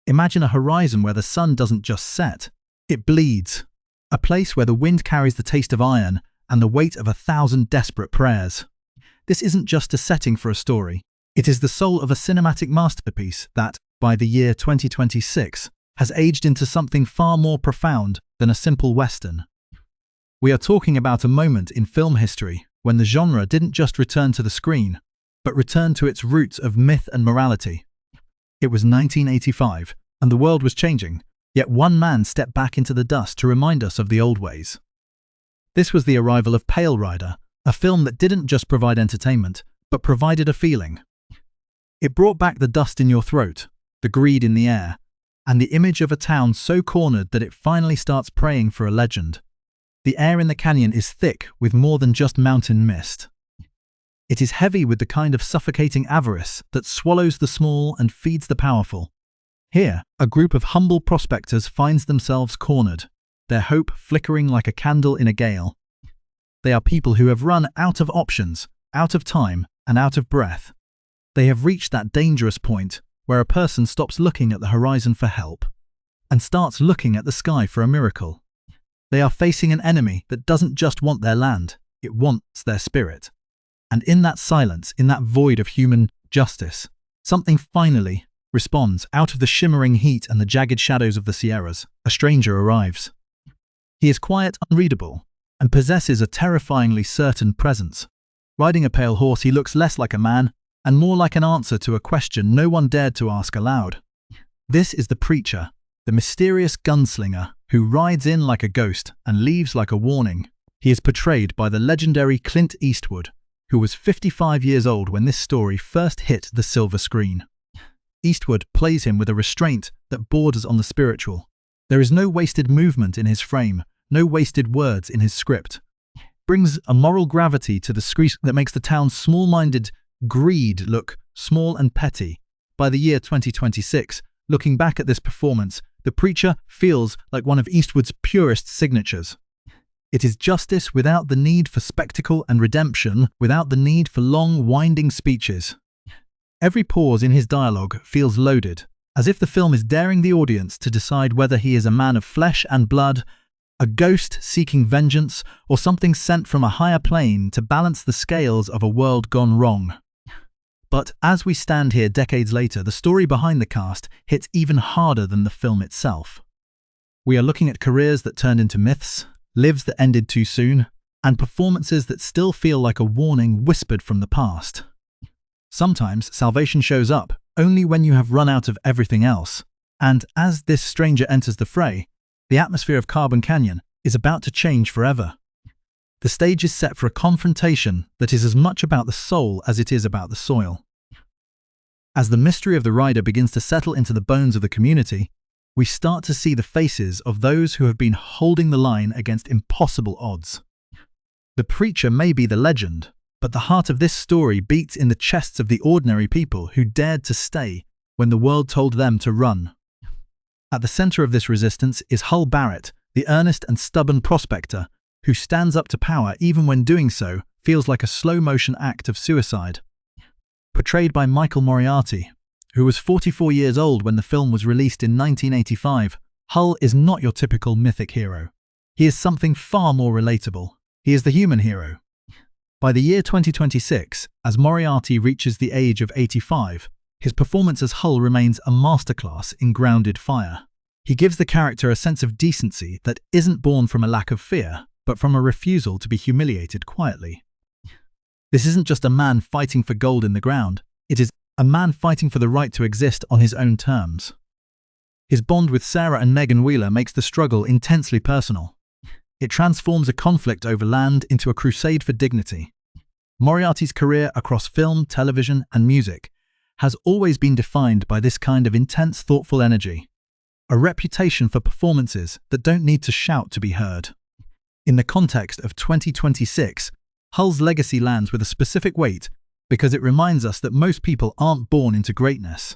Imagine a horizon where the sun doesn't just set, it bleeds. A place where the wind carries the taste of iron and the weight of 1,000 desperate prayers. This isn't just a setting for a story. It is the soul of a cinematic masterpiece that, by the year 2026, has aged into something far more profound than a simple Western. We are talking about a moment in film history when the genre didn't just return to the screen, but returned to its roots of myth and morality. It was 1985, and the world was changing, yet one man stepped back into the dust to remind us of the old ways. This was the arrival of Pale Rider, a film that didn't just provide entertainment, but provided a feeling. It brought back the dust in your throat, the greed in the air, and the image of a town so cornered that it finally starts praying for a legend. The air in the canyon is thick with more than just mountain mist. It is heavy with the kind of suffocating avarice that swallows the small and feeds the powerful. Here, a group of humble prospectors finds themselves cornered, their hope flickering like a candle in a gale. They are people who have run out of options, out of time, and out of breath. They have reached that dangerous point where a person stops looking at the horizon for help and starts looking at the sky for a miracle. They are facing an enemy that doesn't just want their land, it wants their spirit. And in that silence, in that void of human justice, something finally responds. Out of the shimmering heat and the jagged shadows of the Sierras, a stranger arrives. He is quiet, unreadable, and possesses a terrifyingly certain presence. Riding a pale horse, he looks less like a man and more like an answer to a question no one dared to ask aloud. This is the preacher, the mysterious gunslinger who rides in like a ghost and leaves like a warning. He is portrayed by the legendary Clint Eastwood, who was 55 years old when this story first hit the silver screen. Eastwood plays him with a restraint that borders on the spiritual. There is no wasted movement in his frame, no wasted words in his script. Brings a moral gravity to the screen that makes the town's small-minded greed look small and petty. By the year 2026, looking back at this performance, the preacher feels like one of Eastwood's purest signatures. It is justice without the need for spectacle and redemption without the need for long, winding speeches. Every pause in his dialogue feels loaded, as if the film is daring the audience to decide whether he is a man of flesh and blood, a ghost seeking vengeance, or something sent from a higher plane to balance the scales of a world gone wrong. But as we stand here decades later, the story behind the cast hits even harder than the film itself. We are looking at careers that turned into myths, lives that ended too soon, and performances that still feel like a warning whispered from the past. Sometimes salvation shows up only when you have run out of everything else, and as this stranger enters the fray, the atmosphere of Carbon Canyon is about to change forever. The stage is set for a confrontation that is as much about the soul as it is about the soil. As the mystery of the rider begins to settle into the bones of the community, we start to see the faces of those who have been holding the line against impossible odds. The preacher may be the legend, but the heart of this story beats in the chests of the ordinary people who dared to stay when the world told them to run. At the center of this resistance is Hull Barrett, the earnest and stubborn prospector who stands up to power even when doing so feels like a slow-motion act of suicide. Portrayed by Michael Moriarty, who was 44 years old when the film was released in 1985, Hull is not your typical mythic hero. He is something far more relatable. He is the human hero. By the year 2026, as Moriarty reaches the age of 85, his performance as Hull remains a masterclass in grounded fire. He gives the character a sense of decency that isn't born from a lack of fear, but from a refusal to be humiliated quietly. This isn't just a man fighting for gold in the ground, it is a man fighting for the right to exist on his own terms. His bond with Sarah and Megan Wheeler makes the struggle intensely personal. It transforms a conflict over land into a crusade for dignity. Moriarty's career across film, television, and music has always been defined by this kind of intense, thoughtful energy, a reputation for performances that don't need to shout to be heard. In the context of 2026, Hull's legacy lands with a specific weight because it reminds us that most people aren't born into greatness.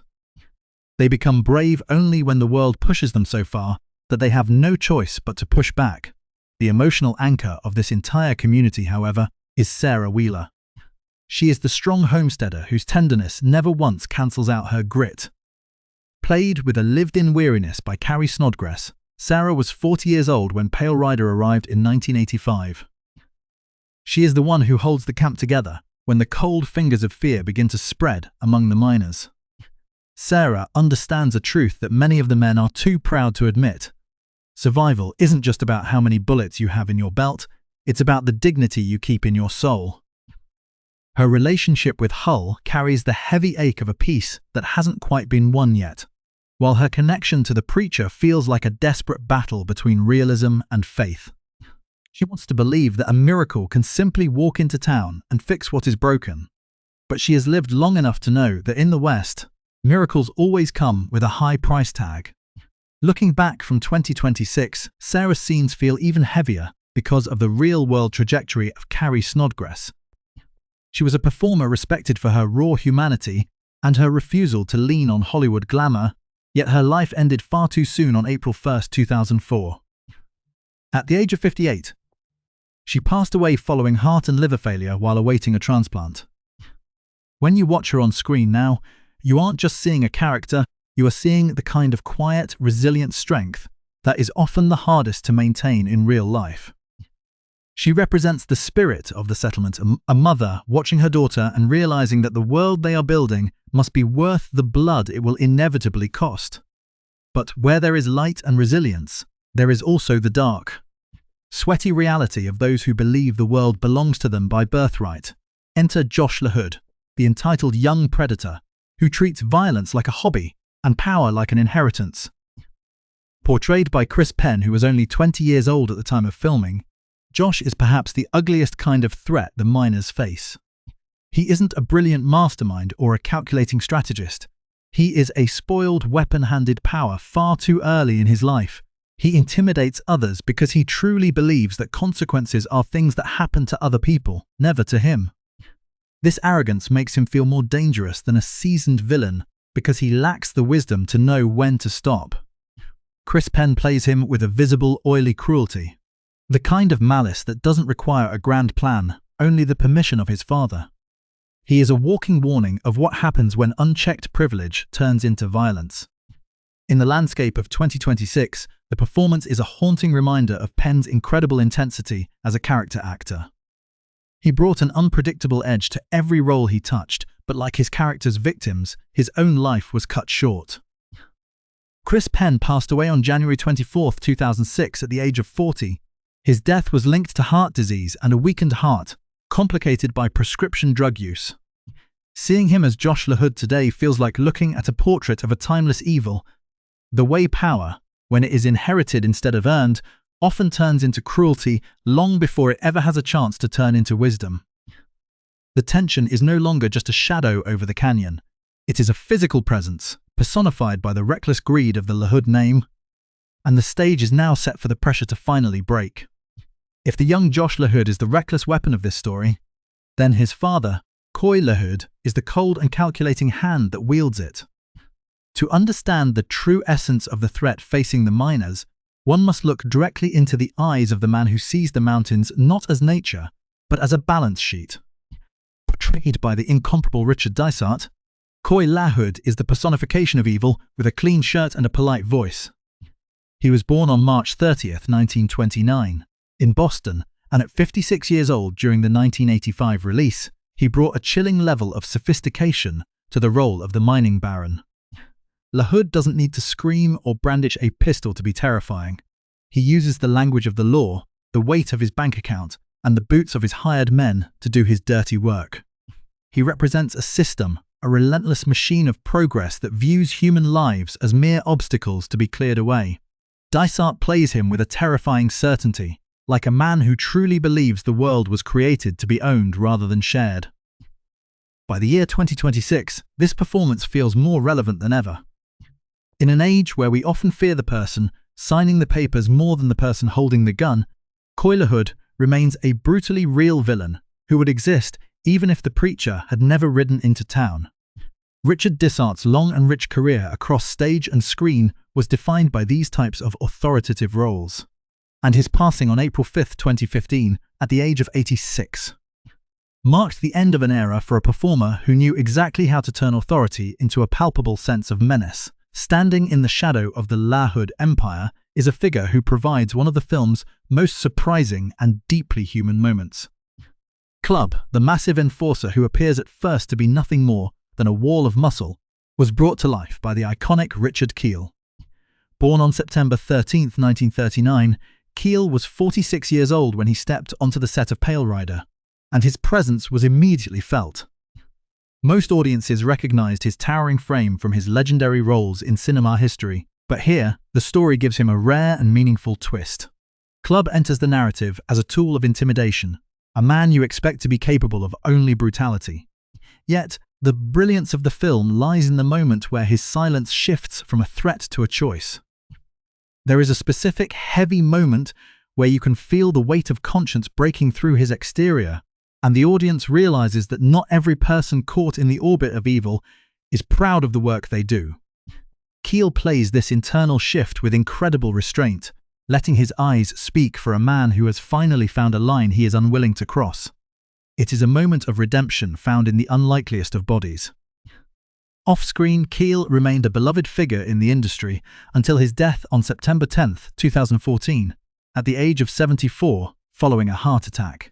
They become brave only when the world pushes them so far that they have no choice but to push back. The emotional anchor of this entire community, however, is Sarah Wheeler. She is the strong homesteader whose tenderness never once cancels out her grit. Played with a lived-in weariness by Carrie Snodgress, Sarah was 40 years old when Pale Rider arrived in 1985. She is the one who holds the camp together when the cold fingers of fear begin to spread among the miners. Sarah understands a truth that many of the men are too proud to admit. Survival isn't just about how many bullets you have in your belt, it's about the dignity you keep in your soul. Her relationship with Hull carries the heavy ache of a peace that hasn't quite been won yet, while her connection to the preacher feels like a desperate battle between realism and faith. She wants to believe that a miracle can simply walk into town and fix what is broken. But she has lived long enough to know that in the West, miracles always come with a high price tag. Looking back from 2026, Sarah's scenes feel even heavier because of the real-world trajectory of Carrie Snodgress. She was a performer respected for her raw humanity and her refusal to lean on Hollywood glamour, yet her life ended far too soon on April 1, 2004. At the age of 58, she passed away following heart and liver failure while awaiting a transplant. When you watch her on screen now, you aren't just seeing a character, you are seeing the kind of quiet, resilient strength that is often the hardest to maintain in real life. She represents the spirit of the settlement, a mother watching her daughter and realizing that the world they are building must be worth the blood it will inevitably cost. But where there is light and resilience, there is also the dark, sweaty reality of those who believe the world belongs to them by birthright. Enter Josh LaHood, the entitled young predator, who treats violence like a hobby and power like an inheritance. Portrayed by Chris Penn, who was only 20 years old at the time of filming, Josh is perhaps the ugliest kind of threat the miners face. He isn't a brilliant mastermind or a calculating strategist. He is a spoiled, weapon-handed power far too early in his life. He intimidates others because he truly believes that consequences are things that happen to other people, never to him. This arrogance makes him feel more dangerous than a seasoned villain because he lacks the wisdom to know when to stop. Chris Penn plays him with a visible, oily cruelty. The kind of malice that doesn't require a grand plan, only the permission of his father. He is a walking warning of what happens when unchecked privilege turns into violence. In the landscape of 2026, the performance is a haunting reminder of Penn's incredible intensity as a character actor. He brought an unpredictable edge to every role he touched, but like his character's victims, his own life was cut short. Chris Penn passed away on January 24, 2006 at the age of 40. His death was linked to heart disease and a weakened heart, complicated by prescription drug use. Seeing him as Josh LaHood today feels like looking at a portrait of a timeless evil. The way power, when it is inherited instead of earned, often turns into cruelty long before it ever has a chance to turn into wisdom. The tension is no longer just a shadow over the canyon. It is a physical presence, personified by the reckless greed of the LaHood name, and the stage is now set for the pressure to finally break. If the young Josh LaHood is the reckless weapon of this story, then his father, Coy LaHood, is the cold and calculating hand that wields it. To understand the true essence of the threat facing the miners, one must look directly into the eyes of the man who sees the mountains not as nature, but as a balance sheet. Portrayed by the incomparable Richard Dysart, Coy LaHood is the personification of evil with a clean shirt and a polite voice. He was born on March 30, 1929, in Boston, and at 56 years old during the 1985 release, he brought a chilling level of sophistication to the role of the mining baron. LaHood doesn't need to scream or brandish a pistol to be terrifying. He uses the language of the law, the weight of his bank account, and the boots of his hired men to do his dirty work. He represents a system, a relentless machine of progress that views human lives as mere obstacles to be cleared away. Dysart plays him with a terrifying certainty, like a man who truly believes the world was created to be owned rather than shared. By the year 2026, this performance feels more relevant than ever. In an age where we often fear the person signing the papers more than the person holding the gun, Coy LaHood remains a brutally real villain who would exist even if the preacher had never ridden into town. Richard Dysart's long and rich career across stage and screen was defined by these types of authoritative roles, and his passing on April 5, 2015, at the age of 86, marked the end of an era for a performer who knew exactly how to turn authority into a palpable sense of menace. Standing in the shadow of the LaHood empire is a figure who provides one of the film's most surprising and deeply human moments. Club, the massive enforcer who appears at first to be nothing more than a wall of muscle, was brought to life by the iconic Richard Keel. Born on September 13, 1939, Keel was 46 years old when he stepped onto the set of Pale Rider, and his presence was immediately felt. Most audiences recognized his towering frame from his legendary roles in cinema history, but here, the story gives him a rare and meaningful twist. Club enters the narrative as a tool of intimidation, a man you expect to be capable of only brutality. Yet, the brilliance of the film lies in the moment where his silence shifts from a threat to a choice. There is a specific, heavy moment where you can feel the weight of conscience breaking through his exterior, and the audience realizes that not every person caught in the orbit of evil is proud of the work they do. Keel plays this internal shift with incredible restraint, letting his eyes speak for a man who has finally found a line he is unwilling to cross. It is a moment of redemption found in the unlikeliest of bodies. Off-screen, Keel remained a beloved figure in the industry until his death on September 10, 2014, at the age of 74, following a heart attack.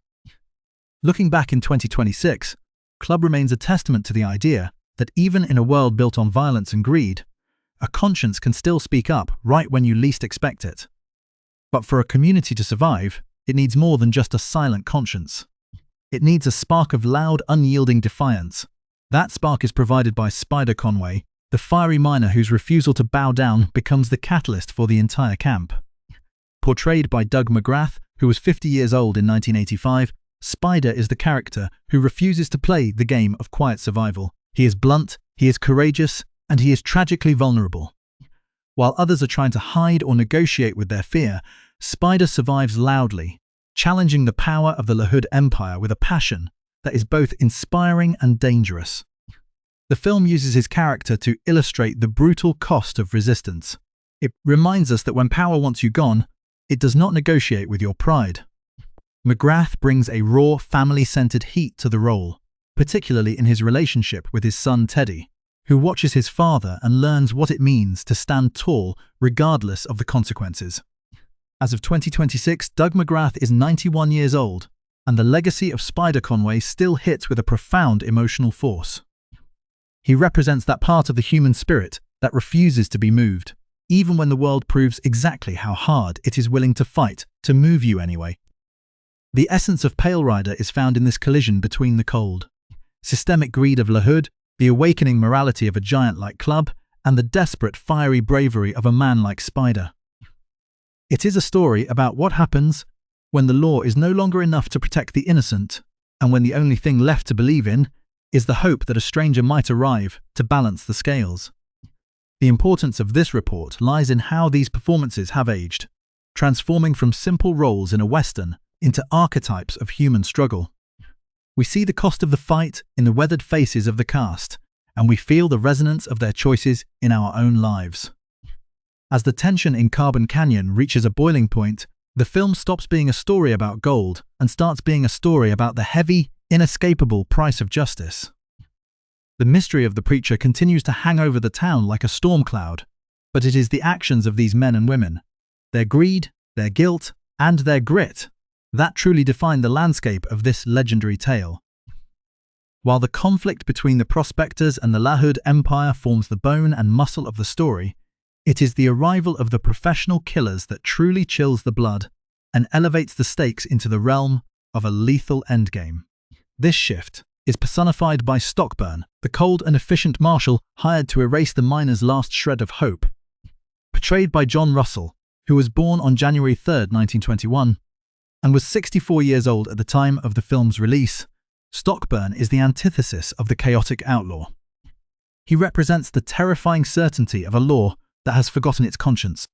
Looking back in 2026, Club remains a testament to the idea that even in a world built on violence and greed, a conscience can still speak up right when you least expect it. But for a community to survive, it needs more than just a silent conscience. It needs a spark of loud, unyielding defiance. That spark is provided by Spider Conway, the fiery miner whose refusal to bow down becomes the catalyst for the entire camp. Portrayed by Doug McGrath, who was 50 years old in 1985, Spider is the character who refuses to play the game of quiet survival. He is blunt, he is courageous, and he is tragically vulnerable. While others are trying to hide or negotiate with their fear, Spider survives loudly, challenging the power of the LaHood Empire with a passion that is both inspiring and dangerous. The film uses his character to illustrate the brutal cost of resistance. It reminds us that when power wants you gone, it does not negotiate with your pride. McGrath brings a raw, family-centered heat to the role, particularly in his relationship with his son Teddy, who watches his father and learns what it means to stand tall regardless of the consequences. As of 2026, Doug McGrath is 91 years old, and the legacy of Spider Conway still hits with a profound emotional force. He represents that part of the human spirit that refuses to be moved, even when the world proves exactly how hard it is willing to fight to move you anyway. The essence of Pale Rider is found in this collision between the cold, systemic greed of LaHood, the awakening morality of a giant like Club, and the desperate, fiery bravery of a man like Spider. It is a story about what happens when the law is no longer enough to protect the innocent, and when the only thing left to believe in is the hope that a stranger might arrive to balance the scales. The importance of this report lies in how these performances have aged, transforming from simple roles in a Western into archetypes of human struggle. We see the cost of the fight in the weathered faces of the cast, and we feel the resonance of their choices in our own lives. As the tension in Carbon Canyon reaches a boiling point, the film stops being a story about gold and starts being a story about the heavy, inescapable price of justice. The mystery of the preacher continues to hang over the town like a storm cloud, but it is the actions of these men and women, their greed, their guilt, and their grit, that truly define the landscape of this legendary tale. While the conflict between the prospectors and the LaHood Empire forms the bone and muscle of the story, it is the arrival of the professional killers that truly chills the blood and elevates the stakes into the realm of a lethal endgame. This shift is personified by Stockburn, the cold and efficient marshal hired to erase the miner's last shred of hope. Portrayed by John Russell, who was born on January 3, 1921, and was 64 years old at the time of the film's release, Stockburn is the antithesis of the chaotic outlaw. He represents the terrifying certainty of a law that has forgotten its conscience.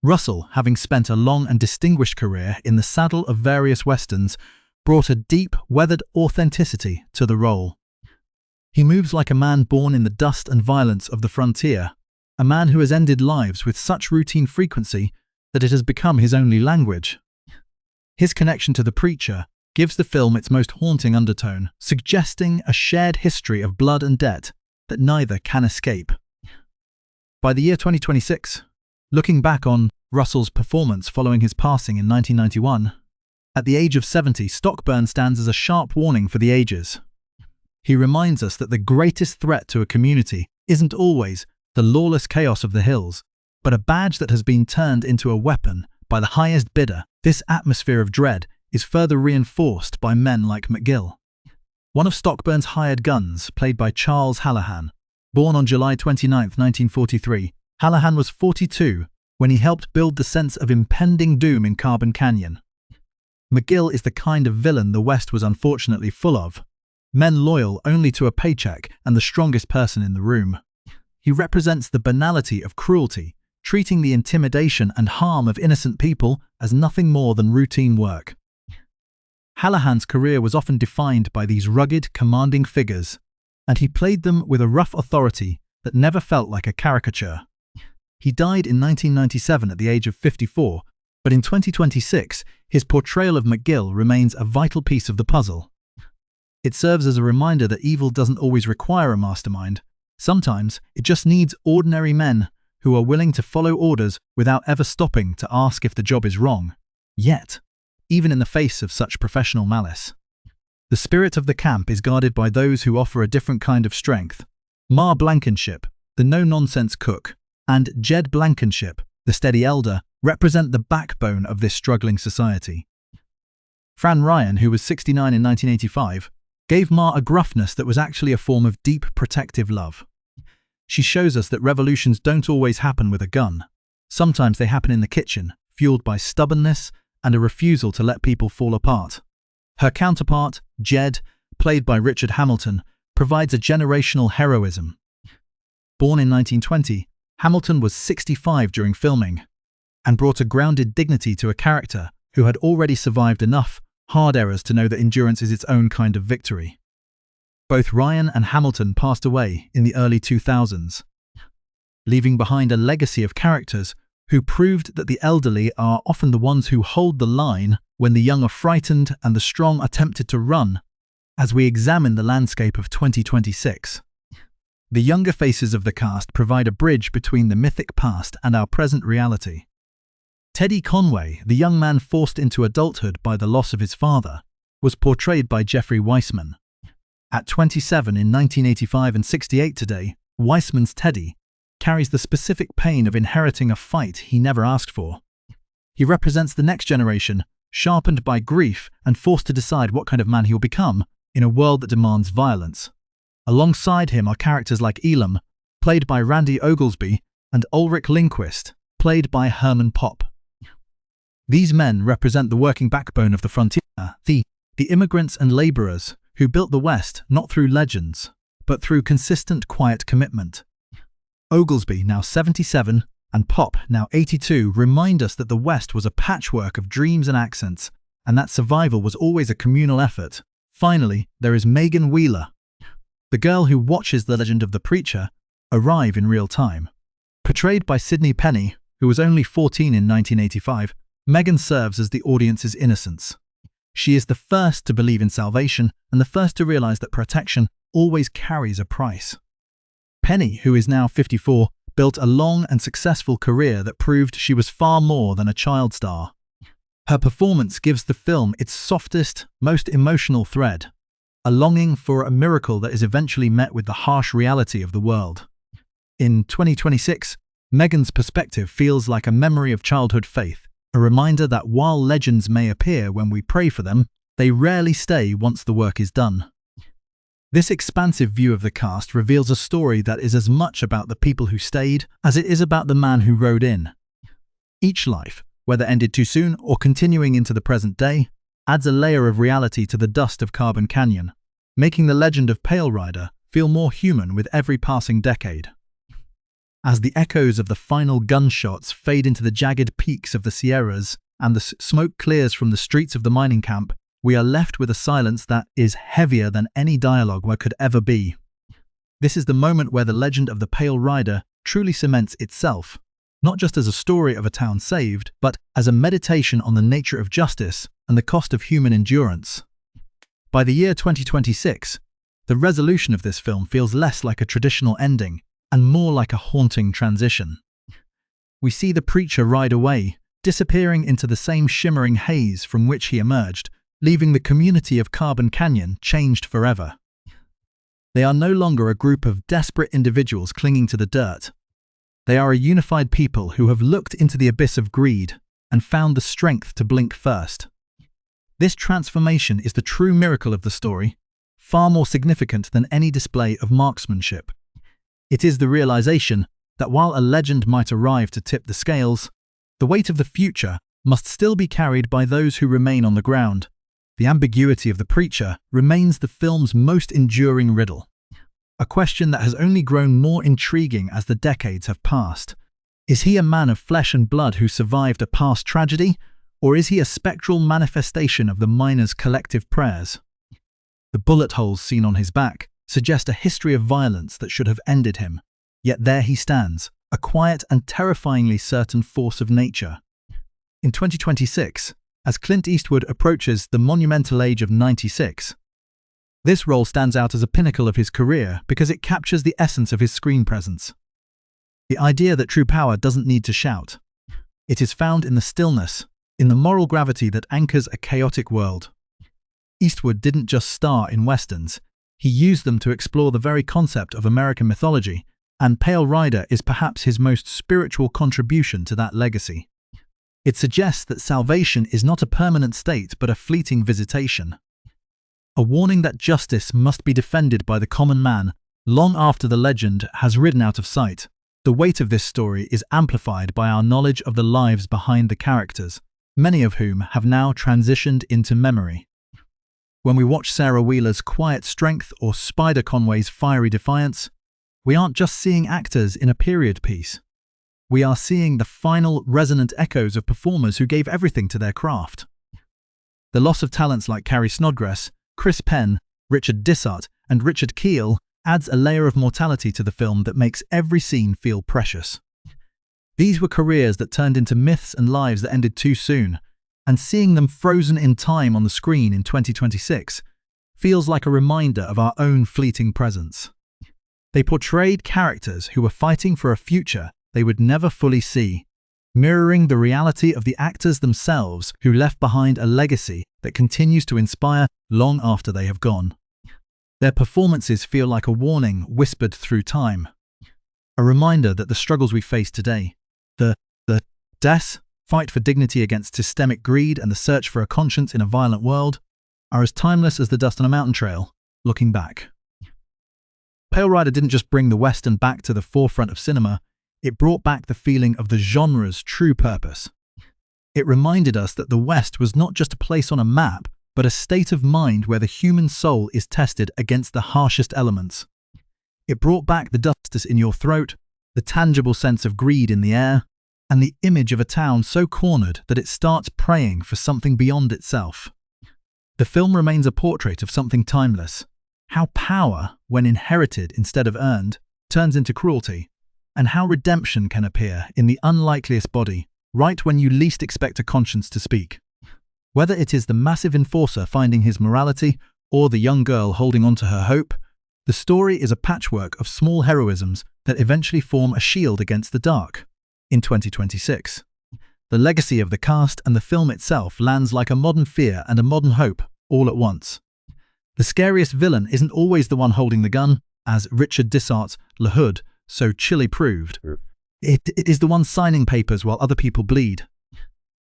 Russell, having spent a long and distinguished career in the saddle of various westerns, brought a deep, weathered authenticity to the role. He moves like a man born in the dust and violence of the frontier, a man who has ended lives with such routine frequency that it has become his only language. His connection to the preacher gives the film its most haunting undertone, suggesting a shared history of blood and debt that neither can escape. By the year 2026, looking back on Russell's performance following his passing in 1991, at the age of 70, Stockburn stands as a sharp warning for the ages. He reminds us that the greatest threat to a community isn't always the lawless chaos of the hills, but a badge that has been turned into a weapon by the highest bidder. This atmosphere of dread is further reinforced by men like McGill. One of Stockburn's hired guns, played by Charles Hallahan. Born on July 29, 1943, Hallahan was 42 when he helped build the sense of impending doom in Carbon Canyon. McGill is the kind of villain the West was unfortunately full of, men loyal only to a paycheck and the strongest person in the room. He represents the banality of cruelty, treating the intimidation and harm of innocent people as nothing more than routine work. Hallahan's career was often defined by these rugged, commanding figures, and he played them with a rough authority that never felt like a caricature. He died in 1997 at the age of 54, but in 2026, his portrayal of McGill remains a vital piece of the puzzle. It serves as a reminder that evil doesn't always require a mastermind. Sometimes it just needs ordinary men who are willing to follow orders without ever stopping to ask if the job is wrong. Yet, even in the face of such professional malice, the spirit of the camp is guarded by those who offer a different kind of strength. Ma Blankenship, the no-nonsense cook, and Jed Blankenship, the steady elder, represent the backbone of this struggling society. Fran Ryan, who was 69 in 1985, gave Ma a gruffness that was actually a form of deep protective love. She shows us that revolutions don't always happen with a gun. Sometimes they happen in the kitchen, fueled by stubbornness and a refusal to let people fall apart. Her counterpart, Jed, played by Richard Hamilton, provides a generational heroism. Born in 1920, Hamilton was 65 during filming and brought a grounded dignity to a character who had already survived enough hard errors to know that endurance is its own kind of victory. Both Ryan and Hamilton passed away in the early 2000s, leaving behind a legacy of characters who proved that the elderly are often the ones who hold the line when the young are frightened and the strong are tempted to run. As we examine the landscape of 2026, the younger faces of the cast provide a bridge between the mythic past and our present reality. Teddy Conway, the young man forced into adulthood by the loss of his father, was portrayed by Jeffrey Weissman. At 27 in 1985 and 68 today, Weissman's Teddy carries the specific pain of inheriting a fight he never asked for. He represents the next generation, sharpened by grief and forced to decide what kind of man he will become in a world that demands violence. Alongside him are characters like Elam, played by Randy Oglesby, and Ulrich Lindquist, played by Herman Popp. These men represent the working backbone of the frontier, the immigrants and laborers who built the West not through legends, but through consistent, quiet commitment. Oglesby, now 77, and Popp, now 82, remind us that the West was a patchwork of dreams and accents, and that survival was always a communal effort. Finally, there is Megan Wheeler, the girl who watches the legend of the preacher arrive in real time. Portrayed by Sidney Penny, who was only 14 in 1985, Megan serves as the audience's innocence. She is the first to believe in salvation and the first to realize that protection always carries a price. Penny, who is now 54, built a long and successful career that proved she was far more than a child star. Her performance gives the film its softest, most emotional thread, a longing for a miracle that is eventually met with the harsh reality of the world. In 2026, Megan's perspective feels like a memory of childhood faith, a reminder that while legends may appear when we pray for them, they rarely stay once the work is done. This expansive view of the cast reveals a story that is as much about the people who stayed as it is about the man who rode in. Each life, whether ended too soon or continuing into the present day, adds a layer of reality to the dust of Carbon Canyon, making the legend of Pale Rider feel more human with every passing decade. As the echoes of the final gunshots fade into the jagged peaks of the Sierras and the smoke clears from the streets of the mining camp, we are left with a silence that is heavier than any dialogue could ever be. This is the moment where the legend of the Pale Rider truly cements itself, not just as a story of a town saved, but as a meditation on the nature of justice and the cost of human endurance. By the year 2026, the resolution of this film feels less like a traditional ending and more like a haunting transition. We see the preacher ride away, disappearing into the same shimmering haze from which he emerged, leaving the community of Carbon Canyon changed forever. They are no longer a group of desperate individuals clinging to the dirt. They are a unified people who have looked into the abyss of greed and found the strength to blink first. This transformation is the true miracle of the story, far more significant than any display of marksmanship. It is the realization that while a legend might arrive to tip the scales, the weight of the future must still be carried by those who remain on the ground. The ambiguity of the preacher remains the film's most enduring riddle, a question that has only grown more intriguing as the decades have passed. Is he a man of flesh and blood who survived a past tragedy, or is he a spectral manifestation of the miners' collective prayers? The bullet holes seen on his back suggest a history of violence that should have ended him, yet there he stands, a quiet and terrifyingly certain force of nature. In 2026, as Clint Eastwood approaches the monumental age of 96, this role stands out as a pinnacle of his career because it captures the essence of his screen presence. The idea that true power doesn't need to shout. It is found in the stillness, in the moral gravity that anchors a chaotic world. Eastwood didn't just star in westerns, he used them to explore the very concept of American mythology, and Pale Rider is perhaps his most spiritual contribution to that legacy. It suggests that salvation is not a permanent state but a fleeting visitation. A warning that justice must be defended by the common man long after the legend has ridden out of sight. The weight of this story is amplified by our knowledge of the lives behind the characters, many of whom have now transitioned into memory. When we watch Sarah Wheeler's quiet strength or Spider Conway's fiery defiance, we aren't just seeing actors in a period piece. We are seeing the final resonant echoes of performers who gave everything to their craft. The loss of talents like Carrie Snodgress, Chris Penn, Richard Dissart, and Richard Keel adds a layer of mortality to the film that makes every scene feel precious. These were careers that turned into myths and lives that ended too soon, and seeing them frozen in time on the screen in 2026 feels like a reminder of our own fleeting presence. They portrayed characters who were fighting for a future they would never fully see, mirroring the reality of the actors themselves who left behind a legacy that continues to inspire long after they have gone. Their performances feel like a warning whispered through time, a reminder that the struggles we face today, the death, fight for dignity against systemic greed and the search for a conscience in a violent world, are as timeless as the dust on a mountain trail, looking back. Pale Rider didn't just bring the Western back to the forefront of cinema, it brought back the feeling of the genre's true purpose. It reminded us that the West was not just a place on a map, but a state of mind where the human soul is tested against the harshest elements. It brought back the justice in your throat, the tangible sense of greed in the air, and the image of a town so cornered that it starts praying for something beyond itself. The film remains a portrait of something timeless, how power, when inherited instead of earned, turns into cruelty, and how redemption can appear in the unlikeliest body, right when you least expect a conscience to speak. Whether it is the massive enforcer finding his morality or the young girl holding on to her hope, the story is a patchwork of small heroisms that eventually form a shield against the dark. In 2026, the legacy of the cast and the film itself lands like a modern fear and a modern hope all at once. The scariest villain isn't always the one holding the gun, as Richard Dissart's LaHood so chilly proved. It is the one signing papers while other people bleed.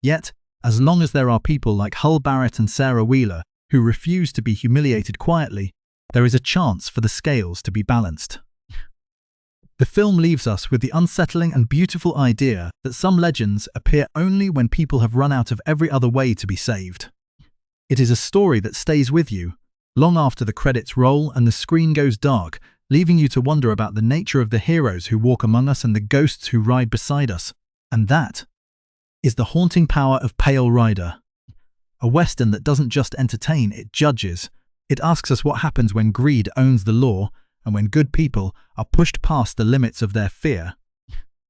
Yet, as long as there are people like Hull Barrett and Sarah Wheeler who refuse to be humiliated quietly, there is a chance for the scales to be balanced. The film leaves us with the unsettling and beautiful idea that some legends appear only when people have run out of every other way to be saved. It is a story that stays with you, long after the credits roll and the screen goes dark, leaving you to wonder about the nature of the heroes who walk among us and the ghosts who ride beside us. And that is the haunting power of Pale Rider. A western that doesn't just entertain, it judges. It asks us what happens when greed owns the law, and when good people are pushed past the limits of their fear.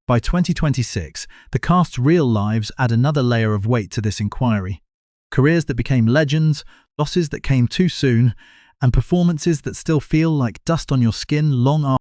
By 2026, the cast's real lives add another layer of weight to this inquiry. Careers that became legends, losses that came too soon, and performances that still feel like dust on your skin long after